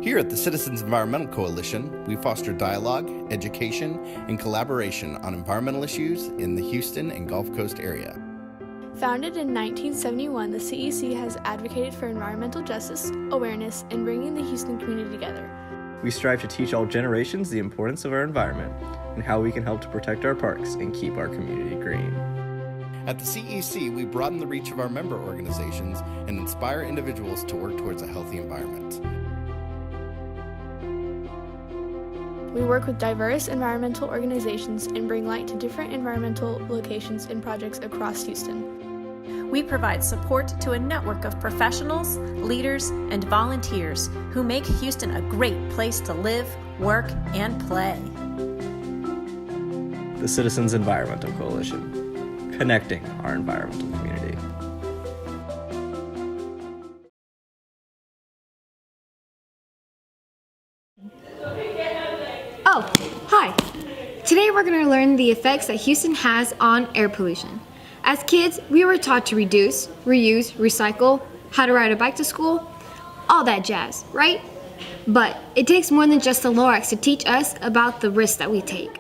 Here at the Citizens Environmental Coalition, we foster dialogue, education, and collaboration on environmental issues in the Houston and Gulf Coast area. Founded in 1971, the CEC has advocated for environmental justice, awareness, and bringing the Houston community together. We strive to teach all generations the importance of our environment and how we can help to protect our parks and keep our community green. At the CEC, we broaden the reach of our member organizations and inspire individuals to work towards a healthy environment. We work with diverse environmental organizations and bring light to different environmental locations and projects across Houston. We provide support to a network of professionals, leaders, and volunteers who make Houston a great place to live, work, and play. The Citizens Environmental Coalition, connecting our environmental community. Oh, hi. Today we're going to learn the effects that Houston has on air pollution. As kids, we were taught to reduce, reuse, recycle, how to ride a bike to school, all that jazz, right? But it takes more than just the Lorax to teach us about the risks that we take.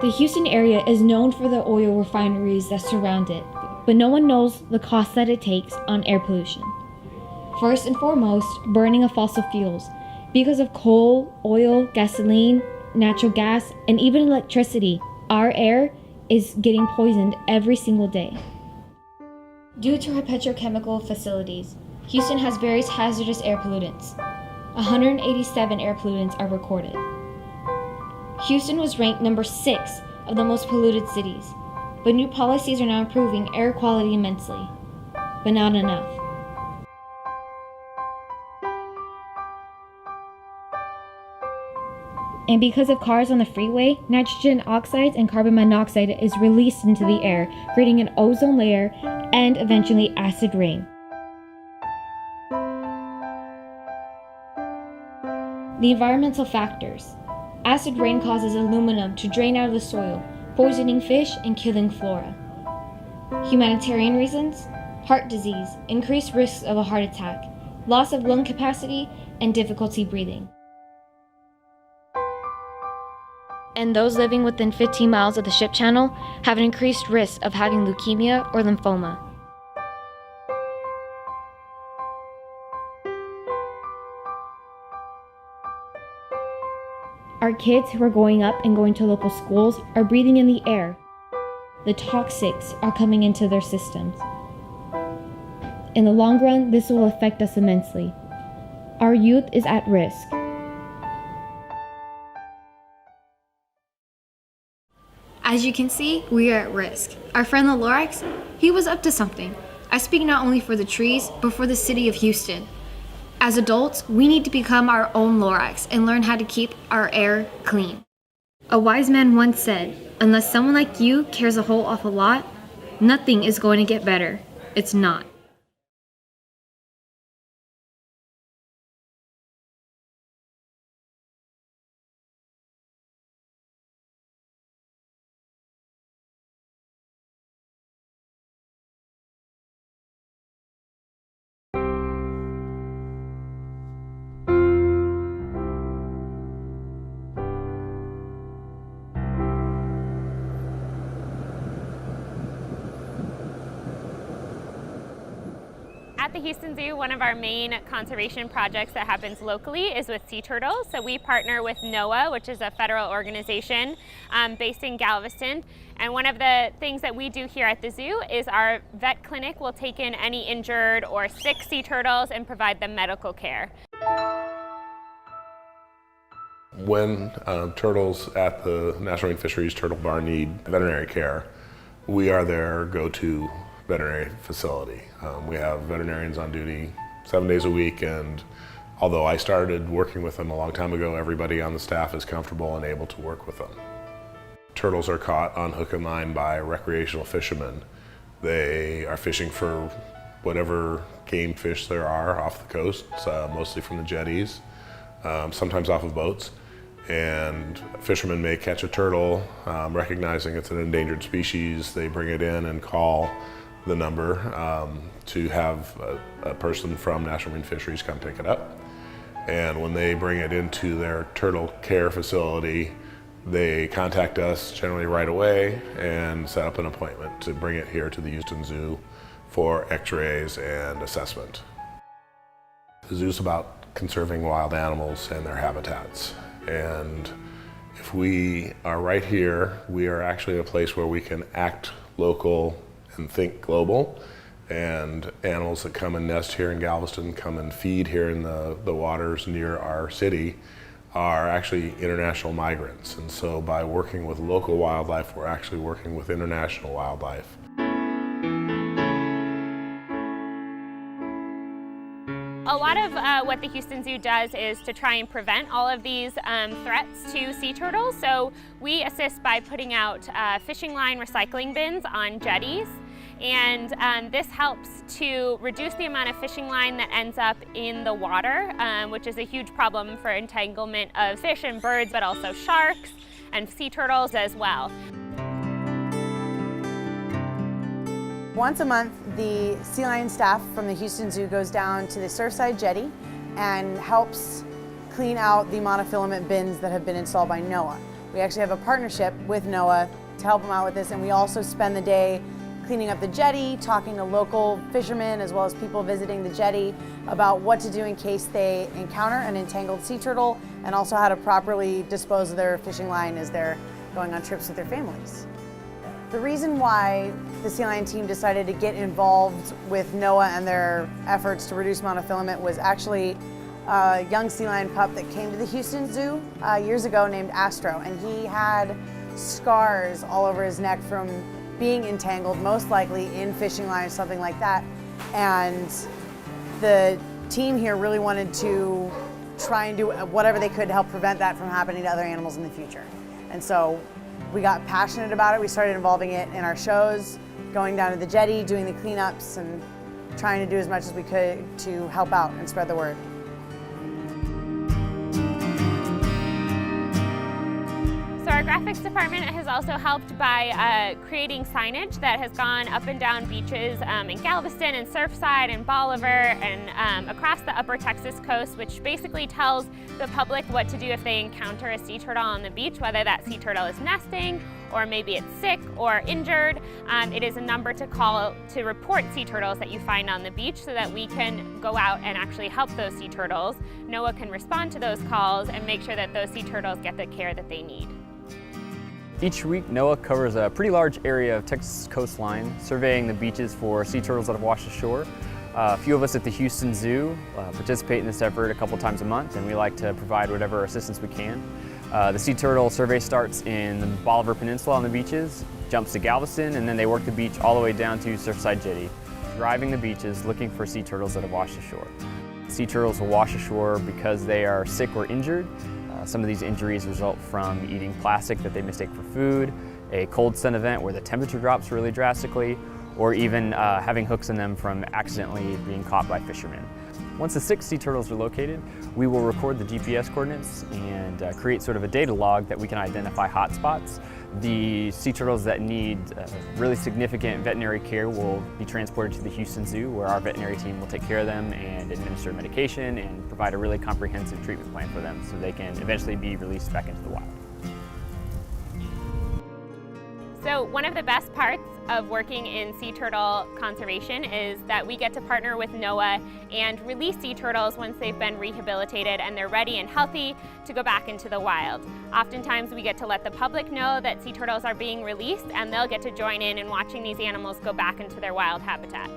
The Houston area is known for the oil refineries that surround it, but no one knows the cost that it takes on air pollution. First and foremost, burning of fossil fuels. Because of coal, oil, gasoline, natural gas, and even electricity, our air is getting poisoned every single day. Due to our petrochemical facilities, Houston has various hazardous air pollutants. 187 air pollutants are recorded. Houston was ranked number 6 of the most polluted cities, but new policies are now improving air quality immensely, but not enough. And because of cars on the freeway, nitrogen oxides and carbon monoxide is released into the air, creating an ozone layer and eventually acid rain. The environmental factors. Acid rain causes aluminum to drain out of the soil, poisoning fish and killing flora. Humanitarian reasons: heart disease, increased risks of a heart attack, loss of lung capacity, and difficulty breathing. And those living within 15 miles of the ship channel have an increased risk of having leukemia or lymphoma. Our kids who are growing up and going to local schools are breathing in the air. The toxics are coming into their systems. In the long run, this will affect us immensely. Our youth is at risk. As you can see, we are at risk. Our friend the Lorax, he was up to something. I speak not only for the trees, but for the city of Houston. As adults, we need to become our own Lorax and learn how to keep our air clean. A wise man once said, unless someone like you cares a whole awful lot, nothing is going to get better. It's not. At the Houston Zoo, one of our main conservation projects that happens locally is with sea turtles. So we partner with NOAA, which is a federal organization based in Galveston. And one of the things that we do here at the zoo is our vet clinic will take in any injured or sick sea turtles and provide them medical care. When turtles at the National Marine Fisheries Turtle Bar need veterinary care, we are their go-to veterinary facility. We have veterinarians on duty 7 days a week, and Although I started working with them a long time ago, everybody on the staff is comfortable and able to work with them. Turtles are caught on hook and line by recreational fishermen. They are fishing for whatever game fish there are off the coast, mostly from the jetties, sometimes off of boats. And fishermen may catch a turtle, recognizing it's an endangered species. They bring it in and call the number to have a person from National Marine Fisheries come pick it up. And when they bring it into their turtle care facility, they contact us generally right away and set up an appointment to bring it here to the Houston Zoo for x-rays and assessment. The zoo's about conserving wild animals and their habitats. And if we are right here, we are actually in a place where we can act local and think global. And animals that come and nest here in Galveston, come and feed here in the waters near our city, are actually international migrants. And so by working with local wildlife, we're actually working with international wildlife. A lot of what the Houston Zoo does is to try and prevent all of these threats to sea turtles. So we assist by putting out fishing line recycling bins on jetties. And this helps to reduce the amount of fishing line that ends up in the water, which is a huge problem for entanglement of fish and birds, but also sharks and sea turtles as well. Once a month, the sea lion staff from the Houston Zoo goes down to the Surfside Jetty and helps clean out the monofilament bins that have been installed by NOAA. We actually have a partnership with NOAA to help them out with this, and we also spend the day cleaning up the jetty, talking to local fishermen as well as people visiting the jetty about what to do in case they encounter an entangled sea turtle, and also how to properly dispose of their fishing line as they're going on trips with their families. The reason why the Sea Lion team decided to get involved with NOAA and their efforts to reduce monofilament was actually a young sea lion pup that came to the Houston Zoo years ago named Astro, and he had scars all over his neck from being entangled, most likely in fishing line or something like that. And the team here really wanted to try and do whatever they could to help prevent that from happening to other animals in the future. And so we got passionate about it. We started involving it in our shows, going down to the jetty, doing the cleanups, and trying to do as much as we could to help out and spread the word. So our graphics department has also helped by creating signage that has gone up and down beaches in Galveston and Surfside and Bolivar and across the upper Texas coast, which basically tells the public what to do if they encounter a sea turtle on the beach, whether that sea turtle is nesting or maybe it's sick or injured. It is a number to call to report sea turtles that you find on the beach so that we can go out and actually help those sea turtles. NOAA can respond to those calls and make sure that those sea turtles get the care that they need. Each week, NOAA covers a pretty large area of Texas coastline, surveying the beaches for sea turtles that have washed ashore. A few of us at the Houston Zoo participate in this effort a couple times a month, and we like to provide whatever assistance we can. The sea turtle survey starts in the Bolivar Peninsula on the beaches, jumps to Galveston, and then they work the beach all the way down to Surfside Jetty, driving the beaches looking for sea turtles that have washed ashore. Sea turtles will wash ashore because they are sick or injured. Some of these injuries result from eating plastic that they mistake for food, a cold stun event where the temperature drops really drastically, or even having hooks in them from accidentally being caught by fishermen. Once the 6 sea turtles are located, we will record the GPS coordinates and create sort of a data log that we can identify hotspots. The sea turtles that need really significant veterinary care will be transported to the Houston Zoo, where our veterinary team will take care of them and administer medication and provide a really comprehensive treatment plan for them so they can eventually be released back into the wild. So one of the best parts of working in sea turtle conservation is that we get to partner with NOAA and release sea turtles once they've been rehabilitated and they're ready and healthy to go back into the wild. Oftentimes we get to let the public know that sea turtles are being released, and they'll get to join in watching these animals go back into their wild habitat.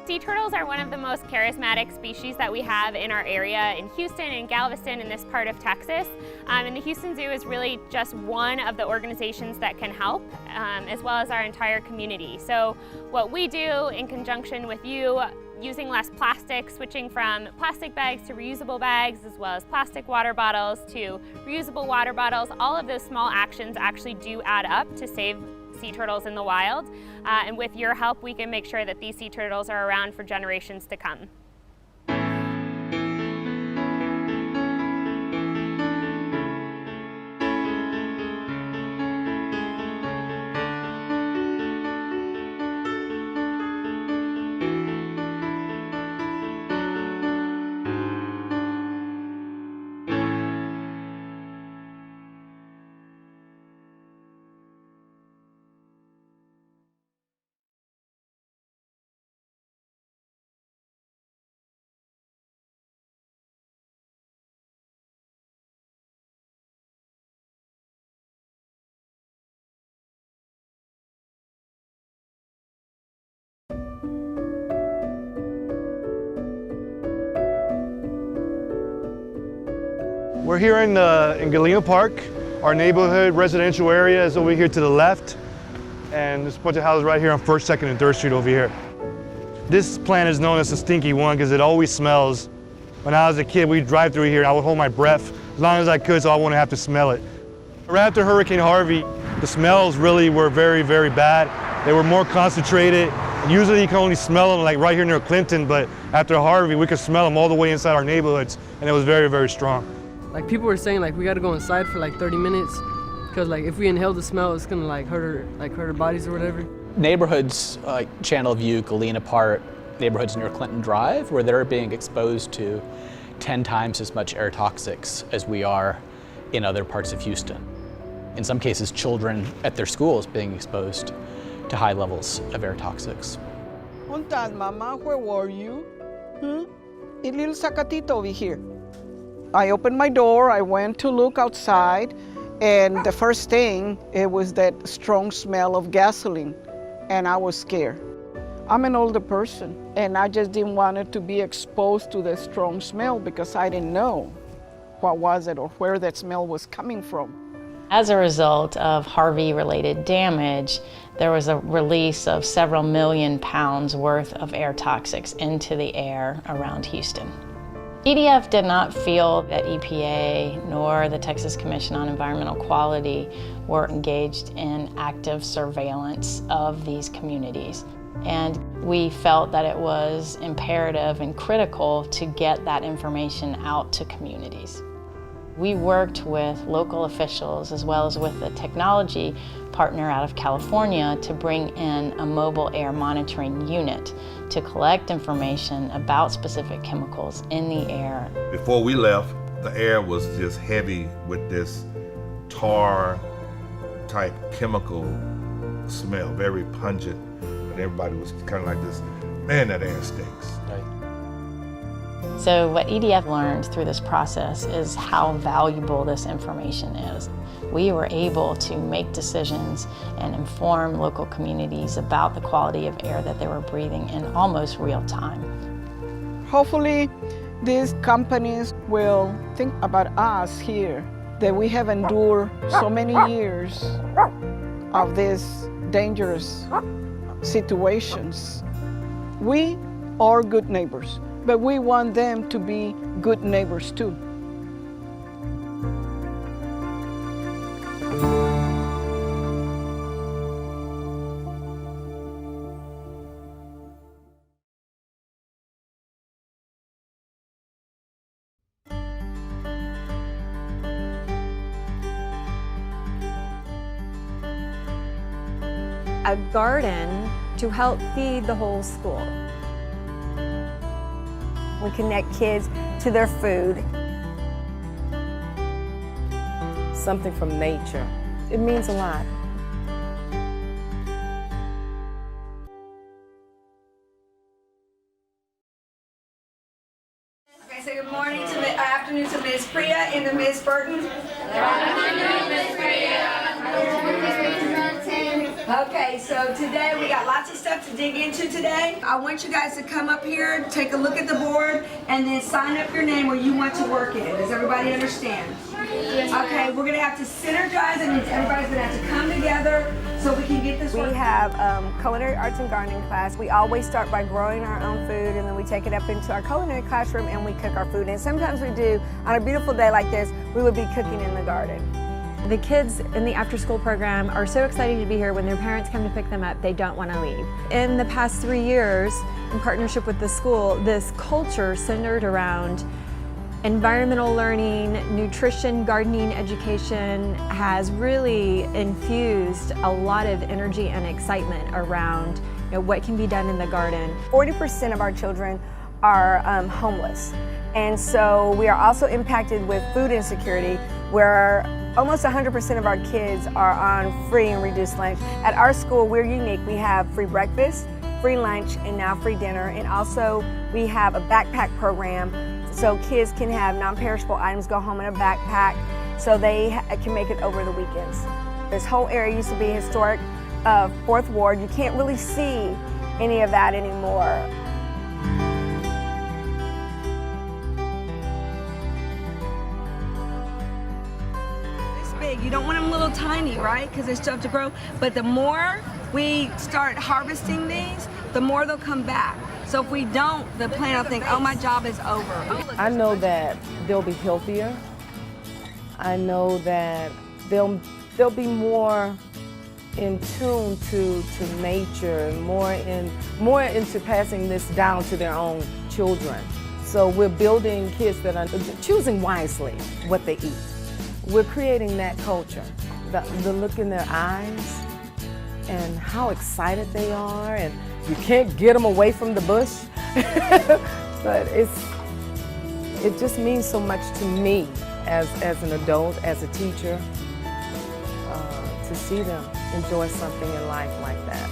Sea turtles are one of the most charismatic species that we have in our area in Houston and Galveston in this part of Texas. And the Houston Zoo is really just one of the organizations that can help, as well as our entire community. So what we do in conjunction with you, using less plastic, switching from plastic bags to reusable bags, as well as plastic water bottles to reusable water bottles, all of those small actions actually do add up to save sea turtles in the wild. And with your help, we can make sure that these sea turtles are around for generations to come. We're here in Galena Park. Our neighborhood residential area is over here to the left. And there's a bunch of houses right here on 1st, 2nd, and 3rd Street over here. This plant is known as the stinky one because it always smells. When I was a kid, we'd drive through here and I would hold my breath as long as I could so I wouldn't have to smell it. Right after Hurricane Harvey, the smells really were very, very bad. They were more concentrated. Usually you can only smell them like right here near Clinton, but after Harvey, we could smell them all the way inside our neighborhoods, and it was very, very strong. Like people were saying, like we got to go inside for like 30 minutes, because like if we inhale the smell, it's gonna like hurt our bodies or whatever. Neighborhoods like Channelview, Galena Park, neighborhoods near Clinton Drive, where they're being exposed to 10 times as much air toxics as we are in other parts of Houston. In some cases, children at their schools being exposed to high levels of air toxics. Juntas, Mama, where were you? A little Zacatito over here. I opened my door, I went to look outside, and the first thing, it was that strong smell of gasoline, and I was scared. I'm an older person, and I just didn't want it to be exposed to the strong smell because I didn't know what was it or where that smell was coming from. As a result of Harvey-related damage, there was a release of several million pounds worth of air toxics into the air around Houston. EDF did not feel that EPA nor the Texas Commission on Environmental Quality were engaged in active surveillance of these communities. And we felt that it was imperative and critical to get that information out to communities. We worked with local officials as well as with a technology partner out of California to bring in a mobile air monitoring unit to collect information about specific chemicals in the air. Before we left, the air was just heavy with this tar type chemical smell, very pungent, and everybody was kind of like this, man, that air stinks. So what EDF learned through this process is how valuable this information is. We were able to make decisions and inform local communities about the quality of air that they were breathing in almost real time. Hopefully, these companies will think about us here, that we have endured so many years of these dangerous situations. We are good neighbors, but we want them to be good neighbors too. A garden to help feed the whole school. We connect kids to their food. Something from nature. It means a lot. Okay, say good morning to the afternoon to Ms. Priya and to Ms. Burton. Good afternoon, Ms. Priya. Okay, so today we got lots of stuff to dig into today. I want you guys to come up here, take a look at the board, and then sign up your name where you want to work in. Does everybody understand? Yes. Okay, we're gonna have to synergize. That means everybody's gonna have to come together so we can get this work. We have culinary arts and gardening class. We always start by growing our own food, and then we take it up into our culinary classroom and we cook our food. And sometimes we do, on a beautiful day like this, we would be cooking in the garden. The kids in the after-school program are so excited to be here. When their parents come to pick them up, they don't want to leave. In the past 3 years, in partnership with the school, this culture centered around environmental learning, nutrition, gardening education has really infused a lot of energy and excitement around what can be done in the garden. 40% of our children are homeless. And so we are also impacted with food insecurity, where almost 100% of our kids are on free and reduced lunch. At our school, we're unique. We have free breakfast, free lunch, and now free dinner. And also we have a backpack program so kids can have non-perishable items go home in a backpack so they can make it over the weekends. This whole area used to be historic 4th Ward. You can't really see any of that anymore. You don't want them little tiny, right? Because they still have to grow. But the more we start harvesting these, the more they'll come back. So if we don't, the plant will think, oh, my job is over. I know that they'll be healthier. I know that they'll be more in tune to nature, and more into passing this down to their own children. So we're building kids that are choosing wisely what they eat. We're creating that culture, the look in their eyes and how excited they are, and you can't get them away from the bush. But it just means so much to me as an adult, as a teacher, to see them enjoy something in life like that.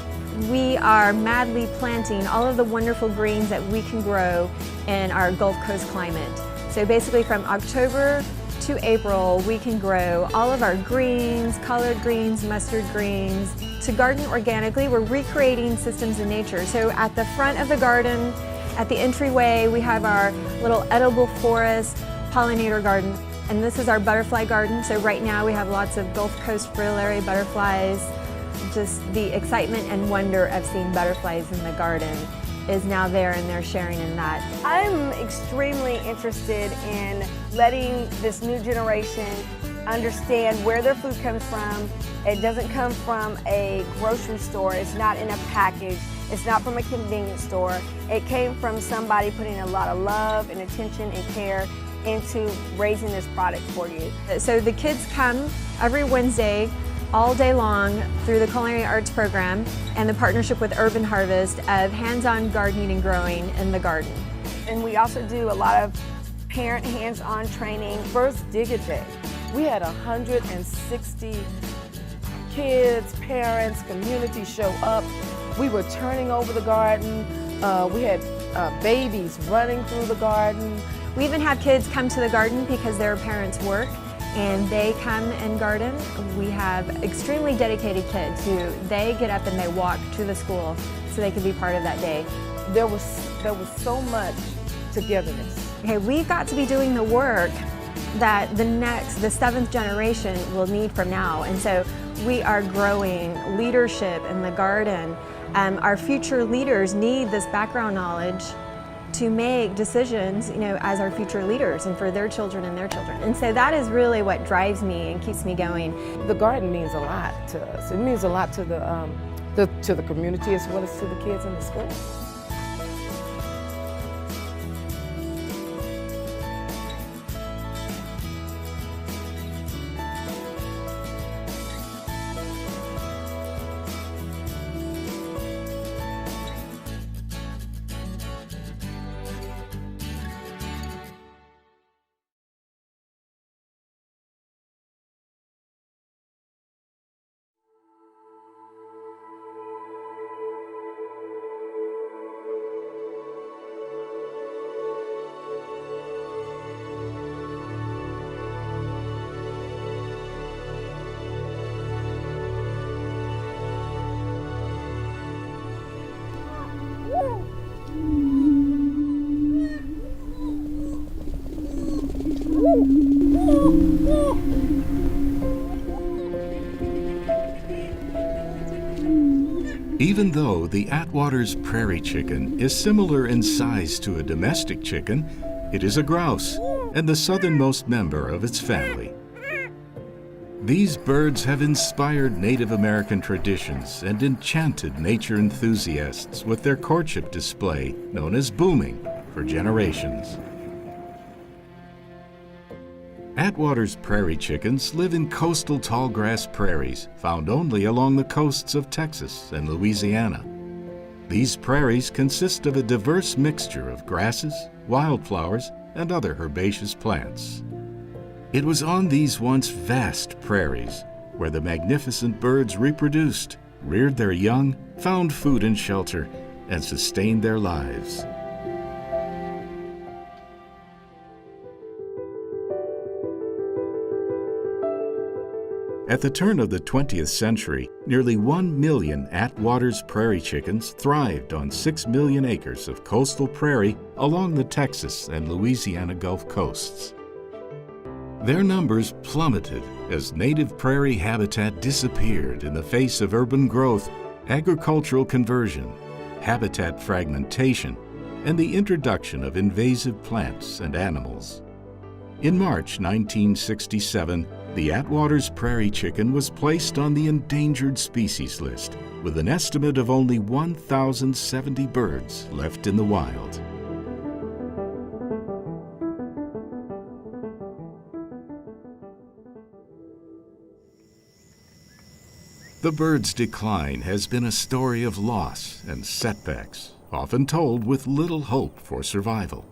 We are madly planting all of the wonderful greens that we can grow in our Gulf Coast climate. So basically from October to April, we can grow all of our greens, collard greens, mustard greens. To garden organically, we're recreating systems in nature. So at the front of the garden, at the entryway, we have our little edible forest pollinator garden. And this is our butterfly garden. So right now we have lots of Gulf Coast fritillary butterflies. Just the excitement and wonder of seeing butterflies in the garden is now there, and they're sharing in that. I'm extremely interested in letting this new generation understand where their food comes from. It doesn't come from a grocery store. It's not in a package. It's not from a convenience store. It came from somebody putting a lot of love and attention and care into raising this product for you. So the kids come every Wednesday all day long through the Culinary Arts program and the partnership with Urban Harvest of hands-on gardening and growing in the garden. And we also do a lot of parent hands-on training. First Dig-A-Day, we had 160 kids, parents, community show up. We were turning over the garden. We had babies running through the garden. We even have kids come to the garden because their parents work and they come and garden. We have extremely dedicated kids who they get up and they walk to the school so they can be part of that day. There was so much togetherness. Okay, we've got to be doing the work that the 7th generation will need from now. And so we are growing leadership in the garden. Our future leaders need this background knowledge to make decisions, as our future leaders and for their children and their children. And so that is really what drives me and keeps me going. The garden means a lot to us. It means a lot to the community as well as to the kids in the school. Even though the Atwater's prairie chicken is similar in size to a domestic chicken, it is a grouse and the southernmost member of its family. These birds have inspired Native American traditions and enchanted nature enthusiasts with their courtship display known as booming for generations. Atwater's prairie chickens live in coastal tallgrass prairies found only along the coasts of Texas and Louisiana. These prairies consist of a diverse mixture of grasses, wildflowers, and other herbaceous plants. It was on these once vast prairies where the magnificent birds reproduced, reared their young, found food and shelter, and sustained their lives. At the turn of the 20th century, nearly 1 million Atwater's prairie chickens thrived on 6 million acres of coastal prairie along the Texas and Louisiana Gulf coasts. Their numbers plummeted as native prairie habitat disappeared in the face of urban growth, agricultural conversion, habitat fragmentation, and the introduction of invasive plants and animals. In March 1967, the Atwater's prairie chicken was placed on the endangered species list, with an estimate of only 1,070 birds left in the wild. The bird's decline has been a story of loss and setbacks, often told with little hope for survival.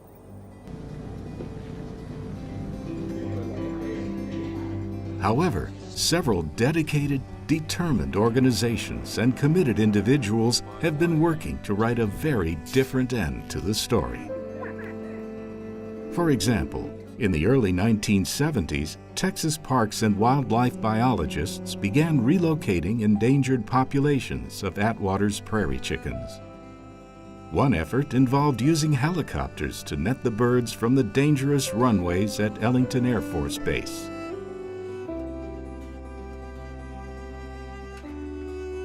However, several dedicated, determined organizations and committed individuals have been working to write a very different end to the story. For example, in the early 1970s, Texas parks and wildlife biologists began relocating endangered populations of Atwater's prairie chickens. One effort involved using helicopters to net the birds from the dangerous runways at Ellington Air Force Base.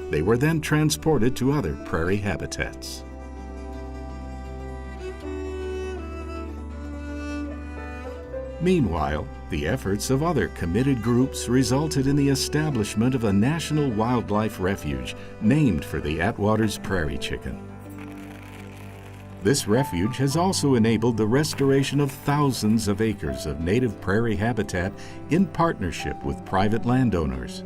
They were then transported to other prairie habitats. Meanwhile, the efforts of other committed groups resulted in the establishment of a national wildlife refuge named for the Atwater's prairie chicken. This refuge has also enabled the restoration of thousands of acres of native prairie habitat in partnership with private landowners.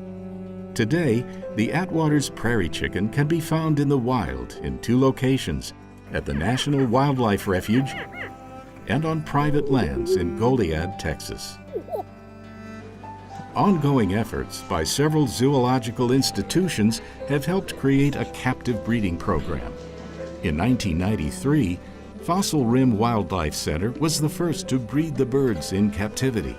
Today, the Atwater's prairie chicken can be found in the wild in 2 locations, at the National Wildlife Refuge and on private lands in Goliad, Texas. Ongoing efforts by several zoological institutions have helped create a captive breeding program. In 1993, Fossil Rim Wildlife Center was the first to breed the birds in captivity.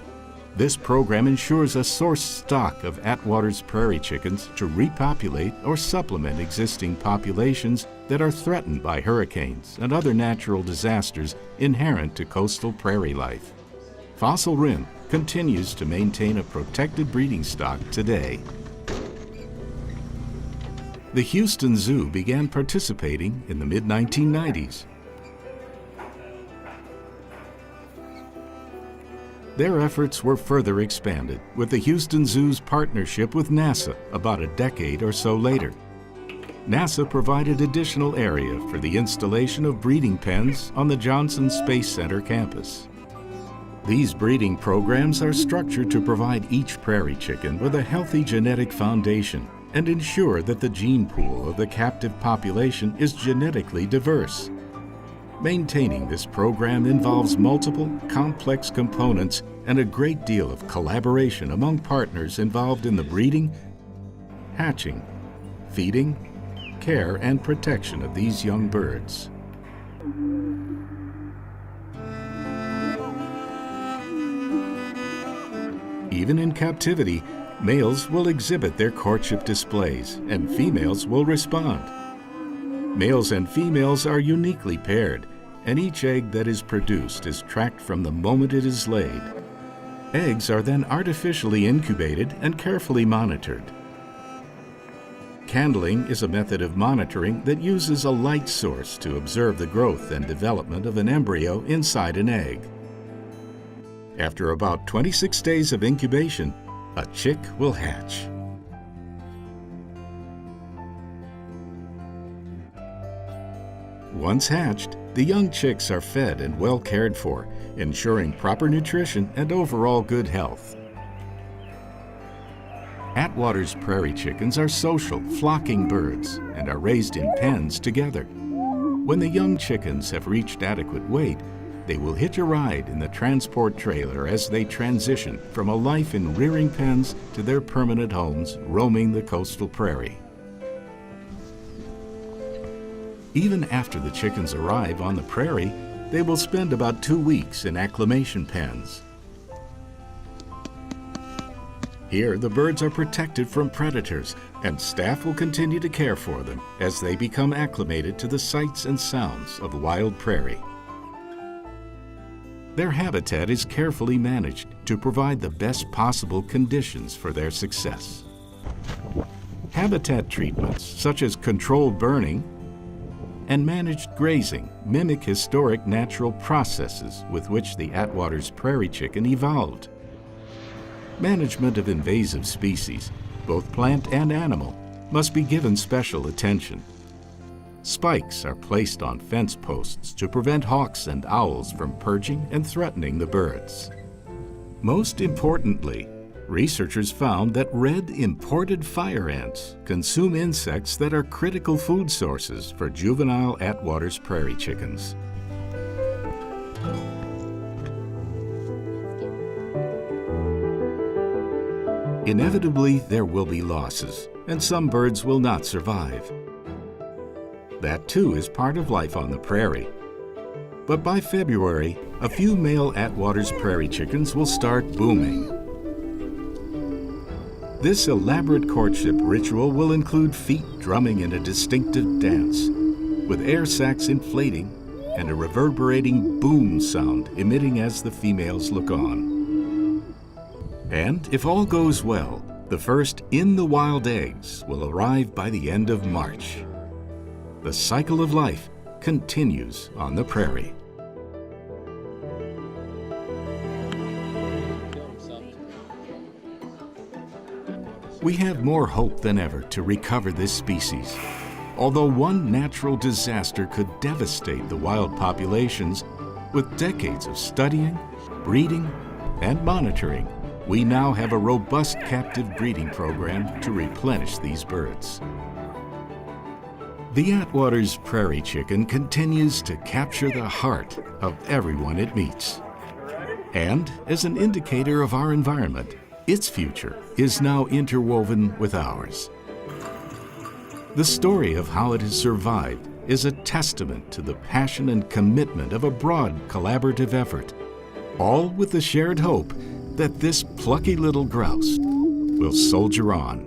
This program ensures a source stock of Atwater's prairie chickens to repopulate or supplement existing populations that are threatened by hurricanes and other natural disasters inherent to coastal prairie life. Fossil Rim continues to maintain a protected breeding stock today. The Houston Zoo began participating in the mid-1990s. Their efforts were further expanded with the Houston Zoo's partnership with NASA about a decade or so later. NASA provided additional area for the installation of breeding pens on the Johnson Space Center campus. These breeding programs are structured to provide each prairie chicken with a healthy genetic foundation and ensure that the gene pool of the captive population is genetically diverse. Maintaining this program involves multiple, complex components and a great deal of collaboration among partners involved in the breeding, hatching, feeding, care, and protection of these young birds. Even in captivity, males will exhibit their courtship displays and females will respond. Males and females are uniquely paired, and each egg that is produced is tracked from the moment it is laid. Eggs are then artificially incubated and carefully monitored. candling is a method of monitoring that uses a light source to observe the growth and development of an embryo inside an egg. After about 26 days of incubation, a chick will hatch. Once hatched, the young chicks are fed and well cared for, ensuring proper nutrition and overall good health. Atwater's prairie chickens are social, flocking birds and are raised in pens together. When the young chickens have reached adequate weight, they will hitch a ride in the transport trailer as they transition from a life in rearing pens to their permanent homes roaming the coastal prairie. Even after the chickens arrive on the prairie, they will spend about 2 weeks in acclimation pens. Here, the birds are protected from predators, and staff will continue to care for them as they become acclimated to the sights and sounds of the wild prairie. Their habitat is carefully managed to provide the best possible conditions for their success. Habitat treatments, such as controlled burning and managed grazing, mimic historic natural processes with which the Atwater's prairie chicken evolved. Management of invasive species, both plant and animal, must be given special attention. Spikes are placed on fence posts to prevent hawks and owls from perching and threatening the birds. Most importantly, researchers found that red imported fire ants consume insects that are critical food sources for juvenile Atwater's prairie chickens. Inevitably, there will be losses, and some birds will not survive. That too is part of life on the prairie. But by February, a few male Atwater's prairie chickens will start booming. This elaborate courtship ritual will include feet drumming in a distinctive dance, with air sacs inflating and a reverberating boom sound emitting as the females look on. And if all goes well, the first in-the-wild eggs will arrive by the end of March. The cycle of life continues on the prairie. We have more hope than ever to recover this species. Although one natural disaster could devastate the wild populations, with decades of studying, breeding, and monitoring, we now have a robust captive breeding program to replenish these birds. The Atwater's prairie chicken continues to capture the heart of everyone it meets. And as an indicator of our environment, its future is now interwoven with ours. The story of how it has survived is a testament to the passion and commitment of a broad collaborative effort, all with the shared hope that this plucky little grouse will soldier on